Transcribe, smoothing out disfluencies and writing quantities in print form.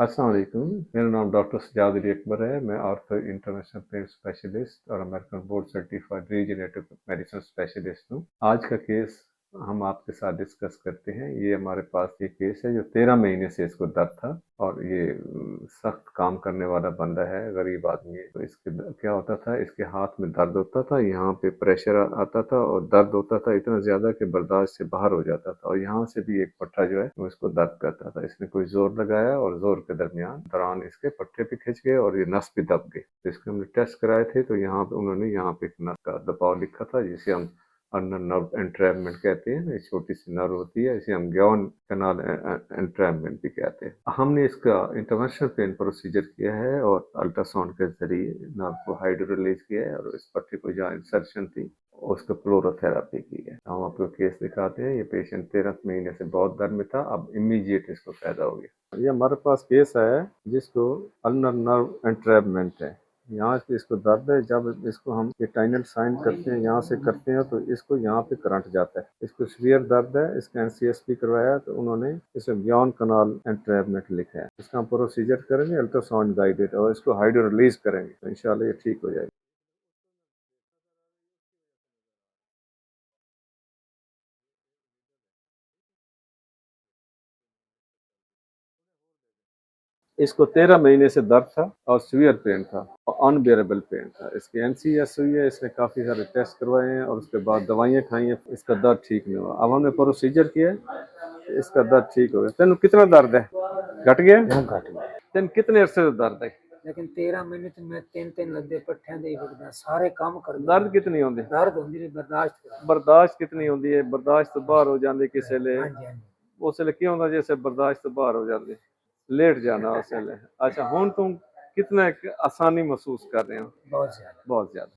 अस्सलाम वालेकुम। मेरा नाम डॉक्टर सजाद अली अकबर है। मैं आर्थो इंटरनेशनल पेन स्पेशलिस्ट और American board certified regenerative medicine specialist हूँ। आज का केस हम आपके साथ डिस्कस करते हैं। ये हमारे पास ये केस है जो 13 महीने से इसको दर्द था और ये सख्त काम करने वाला बंदा है, गरीब आदमी है। तो इसके क्या होता था, इसके हाथ में दर्द होता था, यहाँ पे प्रेशर आता था और दर्द होता था इतना ज्यादा कि बर्दाश्त से बाहर हो जाता था और यहाँ से भी एक पट्टा जो है वो इसको दर्द करता था। इसने कोई जोर लगाया और जोर के दौरान इसके पट्टे पे खिंच गए और ये नस भी दब गई। तो इसके हमने टेस्ट कराए थे तो यहाँ पे उन्होंने यहाँ पे एक नस का दबाव लिखा था, जिसे हम अल्नर नर्व एंट्रैपमेंट कहते हैं। एक छोटी सी नर्व होती है, इसे हम ग्यावन कैनाल एंट्रैपमेंट भी कहते हैं। हमने इसका इंटरवेंशनल पेन प्रोसीजर किया है और अल्ट्रासाउंड के जरिए नर्व को हाइड्रो रिलीज किया है और इस पट्टी को जहाँ इंसर्शन थी उसका फ्लोरोथेरापी की है। हम आपको केस दिखाते हैं। ये पेशेंट 13 महीने से बहुत दर्द में था, अब इमीडिएट इसको फायदा हो गया। ये हमारे पास केस है जिसको अल्नर नर्व एंट्रैपमेंट है। यहाँ से इसको दर्द है, जब इसको हम ये टाइनल साइन करते हैं, यहाँ से करते हैं तो इसको यहाँ पे करंट जाता है। इसको सीवियर दर्द है, इसका एनसीएसपी करवाया तो उन्होंने इसे ग्यावन कनाल एंट्रैपमेंट लिखा है। इसका हम प्रोसीजर करेंगे अल्ट्रासाउंड गाइडेड और इसको हाइड्रो रिलीज करेंगे तो इंशाल्लाह ये ठीक हो जाएगा। इसको 13 महीने से दर्द था और सीवियर पेन था और अनबेरेबल पेन था। इसकी एनसीएस हुई है, इसने काफ़ी सारे टेस्ट करवाए हैं और उसके बाद दवाइयाँ खाई हैं, इसका दर्द ठीक नहीं हुआ। अब हमने प्रोसीजर किया, इसका दर्द ठीक हो गया। तेन कितना दर्द है? घट गया? हाँ घट गया। तेन कितने अरसे से दर्द है? लेकिन 13 महीने तो मैं तीन तीन लद्दे पट्ठियां दे वगदा सारे काम कर दर्द कितनी होंदी? दर्द होंदी रही बर्दाश्त बर्दाश्त कितनी होंदी है? बर्दाश्त तो बाहर हो जाती किसी ले, हाँ जी हाँ जी उस वेले क्या होंदा जैसे बर्दाश्त तो बाहर हो जाती, लेट जाना उस वेले। अच्छा हुण तुम कितना आसानी महसूस कर रहे हो? बहुत ज्यादा बहुत ज्यादा।